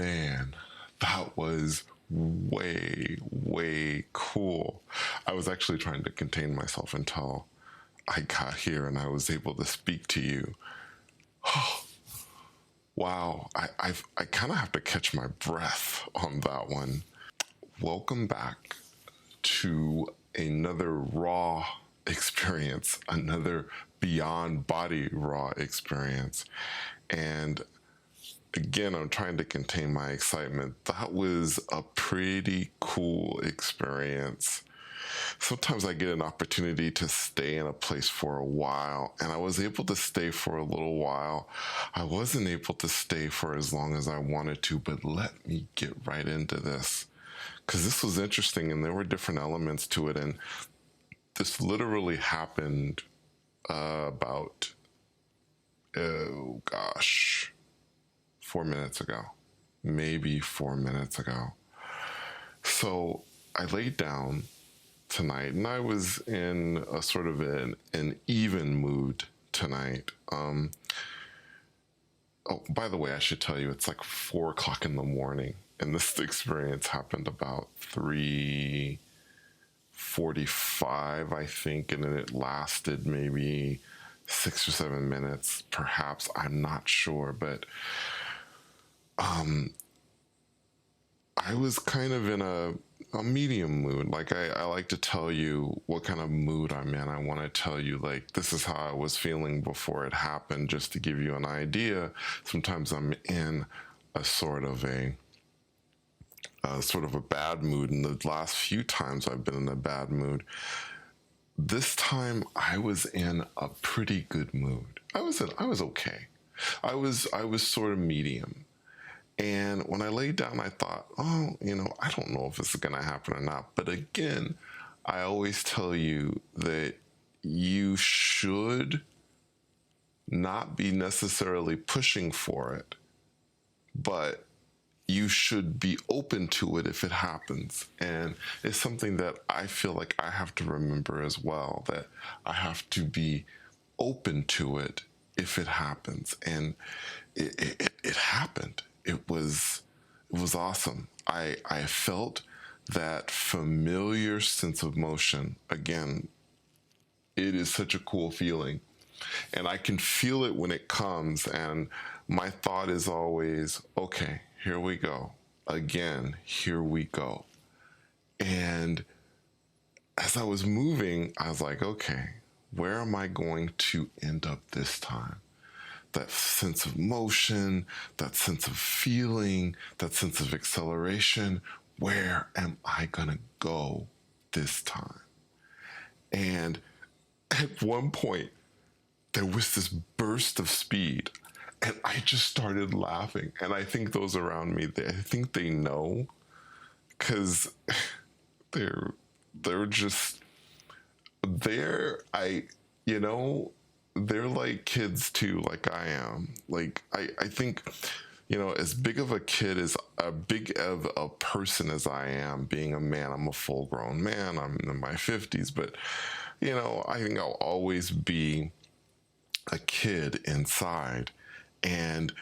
man, that was way cool. I was actually trying to contain myself until I got here and I was able to speak to you. Wow, I kind of have to catch my breath on that one. Welcome back to another raw experience, another beyond body raw experience. And again, I'm trying to contain my excitement. That was a pretty cool experience. Sometimes I get an opportunity to stay in a place for a while, and I was able to stay for a little while. I wasn't able to stay for as long as I wanted to, but let me get right into this, because this was interesting and there were different elements to it. And this literally happened about, oh gosh, 4 minutes ago, maybe 4 minutes ago. So I laid down tonight and I was in a sort of an even mood tonight. Oh, by the way, I should tell you, it's like 4 o'clock in the morning, and this experience happened about 3:45, I think, and then it lasted maybe 6 or 7 minutes, perhaps. I'm not sure, but I was kind of in a medium mood. Like I like to tell you what kind of mood I'm in. I want to tell you, like, this is how I was feeling before it happened, just to give you an idea. Sometimes I'm in a sort of a bad mood, and the last few times I've been in a bad mood. This time I was in a pretty good mood. I was okay. I was sort of medium. And when I laid down, I thought, oh, I don't know if this is going to happen or not. But again, I always tell you that you should not be necessarily pushing for it, but you should be open to it if it happens. And it's something that I feel like I have to remember as well, that I have to be open to it if it happens. And it happened. It was awesome. I felt that familiar sense of motion. Again, it is such a cool feeling. And I can feel it when it comes. And my thought is always, okay, here we go. Again, here we go. And as I was moving, I was like, okay, where am I going to end up this time? That sense of motion, that sense of feeling, that sense of acceleration, where am I gonna go this time? And at one point, there was this burst of speed, and I just started laughing. And I think those around me, I think they know, because they're just there. They're like kids too, like I am. Like I think, as big of a kid, as big of a person as I am, being a man, I'm a full grown man. I'm in my 50s, but I think I'll always be a kid inside. And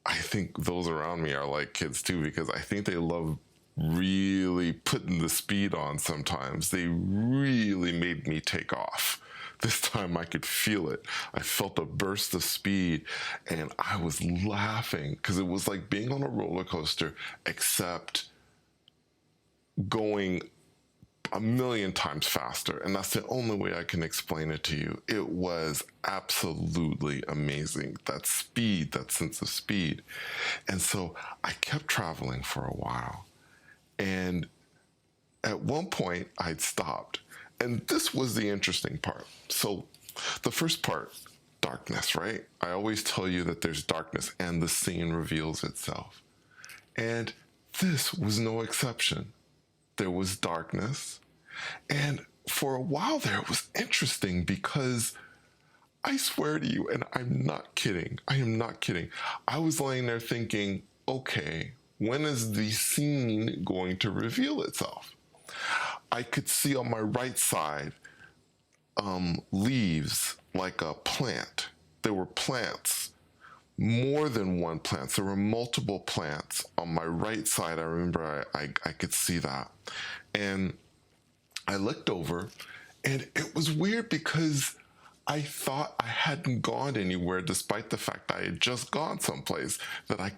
I think those around me are like kids too, because I think they love really putting the speed on sometimes. They really made me take off. This time I could feel it. I felt a burst of speed, and I was laughing because it was like being on a roller coaster, except going a million times faster. And that's the only way I can explain it to you. It was absolutely amazing. That speed, that sense of speed. And so I kept traveling for a while. And at one point I'd stopped. And this was the interesting part. So the first part, darkness, right? I always tell you that there's darkness and the scene reveals itself. And this was no exception. There was darkness. And for a while there, it was interesting because I swear to you, and I'm not kidding, I am not kidding. I was laying there thinking, okay, when is the scene going to reveal itself? I could see on my right side leaves like a plant. There were plants more than one plant. There were multiple plants on my right side. I remember I could see that. And I looked over, and it was weird because I thought I hadn't gone anywhere, despite the fact I had just gone someplace. That I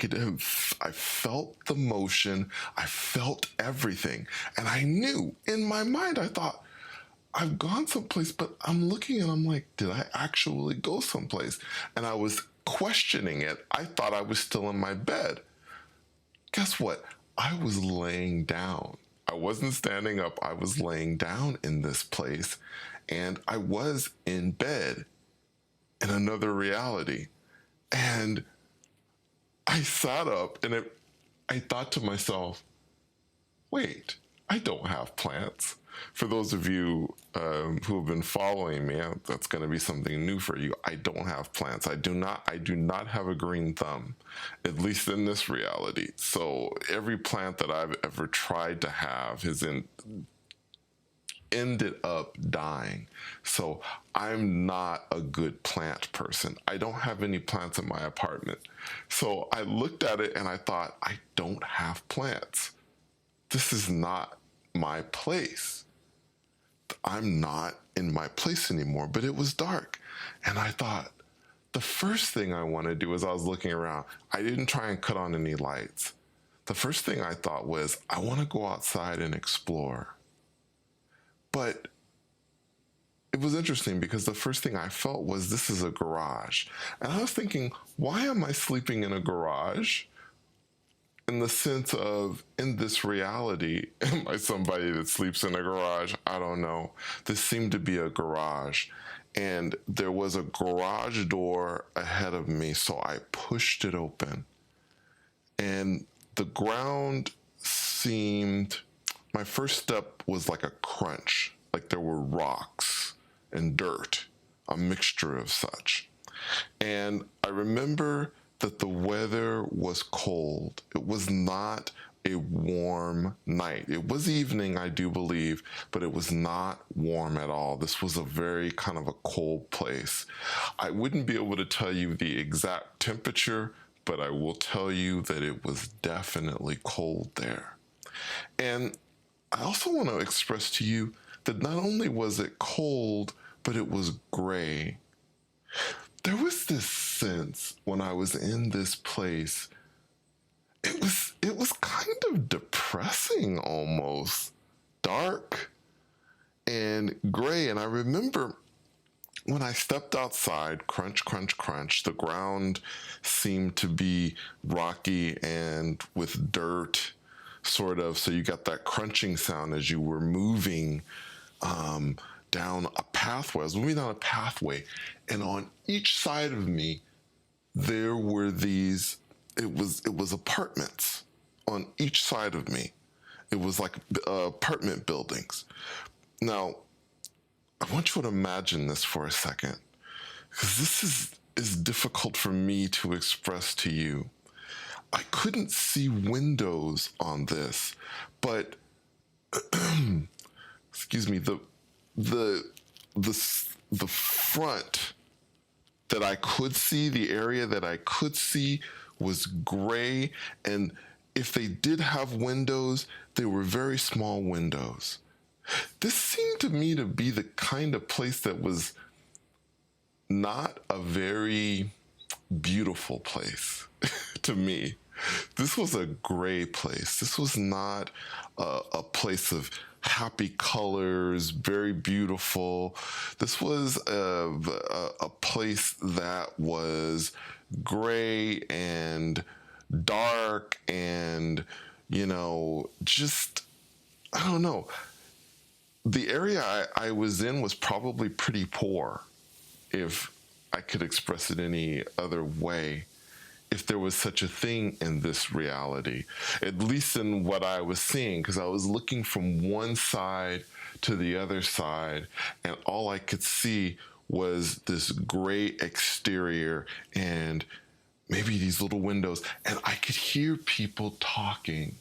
felt the motion, I felt everything. And I knew in my mind, I thought, I've gone someplace, but I'm looking and I'm like, did I actually go someplace? And I was questioning it. I thought I was still in my bed. Guess what? I was laying down. I wasn't standing up. I was laying down in this place, and I was in bed in another reality. And I sat up, and I thought to myself, wait, I don't have plants. For those of you who have been following me, that's going to be something new for you. I don't have plants. I do not have a green thumb, at least in this reality. So every plant that I've ever tried to have has ended up dying. So I'm not a good plant person. I don't have any plants in my apartment. So I looked at it and I thought, I don't have plants. This is not my place. I'm not in my place anymore, but it was dark. And I thought, the first thing I want to do as I was looking around, I didn't try and cut on any lights. The first thing I thought was, I want to go outside and explore. But it was interesting because the first thing I felt was, this is a garage. And I was thinking, why am I sleeping in a garage? In the sense of, in this reality, am I somebody that sleeps in a garage? I don't know. This seemed to be a garage. And there was a garage door ahead of me, so I pushed it open. And the ground seemed, my first step was like a crunch, like there were rocks and dirt, a mixture of such. And I remember that the weather was cold. It was not a warm night. It was evening, I do believe, but it was not warm at all. This was a very kind of a cold place. I wouldn't be able to tell you the exact temperature, but I will tell you that it was definitely cold there. And I also want to express to you that not only was it cold, but it was gray. There was this sense when I was in this place, it was kind of depressing almost, dark and gray. And I remember when I stepped outside, crunch, crunch, crunch, the ground seemed to be rocky and with dirt, sort of. So you got that crunching sound as you were moving down a pathway. I was moving down a pathway, and on each side of me, there were these, it was apartments on each side of me. It was like apartment buildings. Now, I want you to imagine this for a second, because this is difficult for me to express to you. I couldn't see windows on this, but excuse me, the front that I could see, the area that I could see was gray, and if they did have windows, they were very small windows. This seemed to me to be the kind of place that was not a very beautiful place to me. This was a gray place. This was not a place of happy colors, very beautiful. This was a place that was gray and dark and, just, I don't know. The area I was in was probably pretty poor, if I could express it any other way, if there was such a thing in this reality, at least in what I was seeing, because I was looking from one side to the other side, and all I could see was this gray exterior and maybe these little windows, and I could hear people talking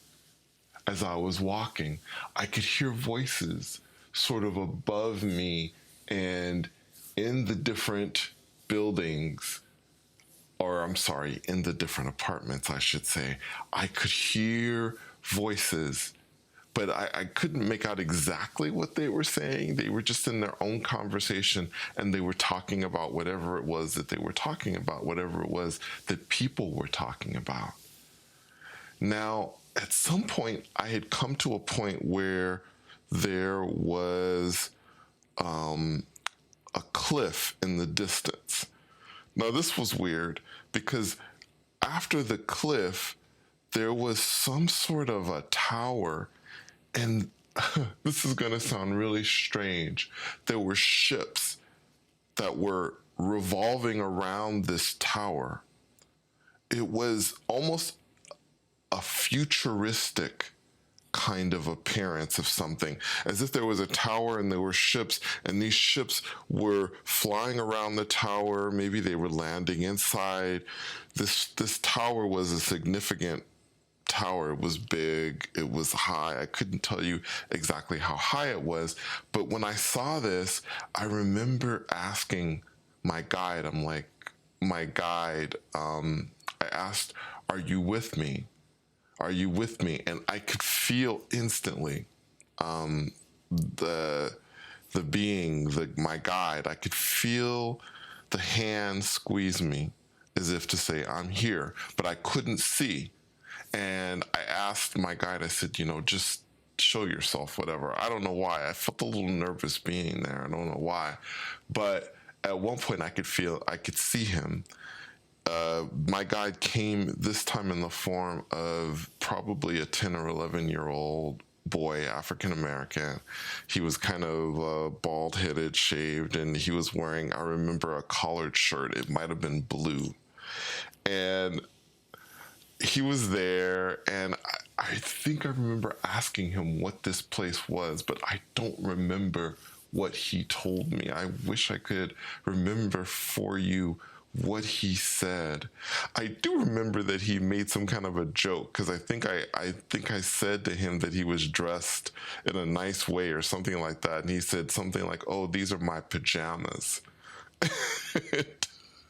as I was walking. I could hear voices sort of above me and in the different buildings. or I'm sorry, in the different apartments, I should say, I could hear voices, but I couldn't make out exactly what they were saying. They were just in their own conversation, and they were talking about whatever it was that they were talking about, whatever it was that people were talking about. Now, at some point, I had come to a point where there was a cliff in the distance. Now, this was weird because after the cliff, there was some sort of a tower, and this is going to sound really strange. There were ships that were revolving around this tower. It was almost a futuristic kind of appearance of something, as if there was a tower and there were ships, and these ships were flying around the tower. Maybe they were landing inside. This tower was a significant tower. It was big, it was high. I couldn't tell you exactly how high it was, but when I saw this, I remember asking my guide, I asked, "Are you with me? Are you with me?" And I could feel instantly the my guide. I could feel the hand squeeze me as if to say, "I'm here," but I couldn't see. And I asked my guide, I said, just show yourself, whatever. I don't know why. I felt a little nervous being there. I don't know why. But at one point I could see him. My guide came this time in the form of probably a 10 or 11-year-old boy, African American. He was kind of bald headed, shaved, and he was wearing, I remember, a collared shirt. It might have been blue. And he was there, and I think I remember asking him what this place was, but I don't remember what he told me. I wish I could remember for you what he said. I do remember that he made some kind of a joke, because I think I said to him that he was dressed in a nice way or something like that, and he said something like, "Oh, these are my pajamas."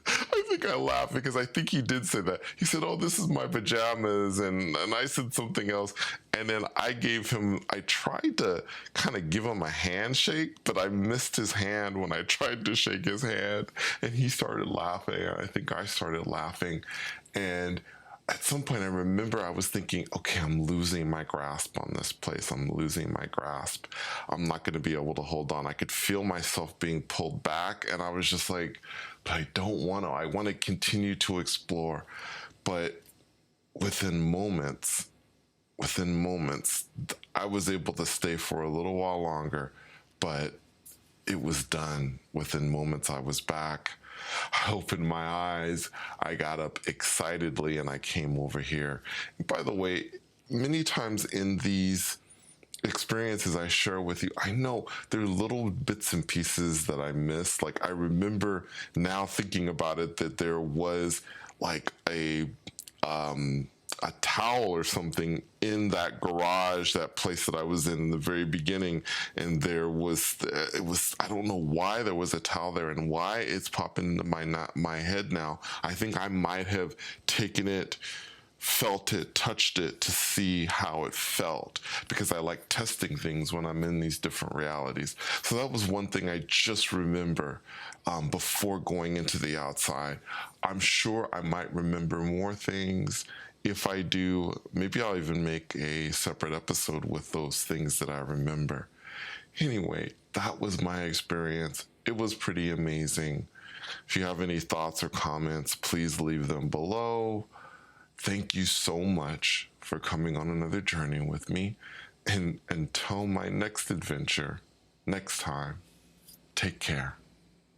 I think I laughed because I think he did say that. He said, "Oh, this is my pajamas," and I said something else. And then I tried to kind of give him a handshake, but I missed his hand when I tried to shake his hand. And he started laughing. I think I started laughing. And at some point I remember I was thinking, okay, I'm losing my grasp on this place. I'm losing my grasp. I'm not going to be able to hold on. I could feel myself being pulled back, and I was just like, but I don't want to. I want to continue to explore. But within moments, I was able to stay for a little while longer, but it was done. Within moments, I was back. I opened my eyes, I got up excitedly, and I came over here. And by the way, many times in these experiences I share with you, I know there are little bits and pieces that I missed. Like, I remember now thinking about it that there was like a towel or something in that garage, that place that I was in the very beginning, and I don't know why there was a towel there and why it's popping into my head now. I think I might have taken it, felt it, touched it to see how it felt, because I like testing things when I'm in these different realities. So that was one thing I just remember before going into the outside. I'm sure I might remember more things. If I do, maybe I'll even make a separate episode with those things that I remember. Anyway, that was my experience. It was pretty amazing. If you have any thoughts or comments, please leave them below. Thank you so much for coming on another journey with me. And until my next adventure, next time, take care.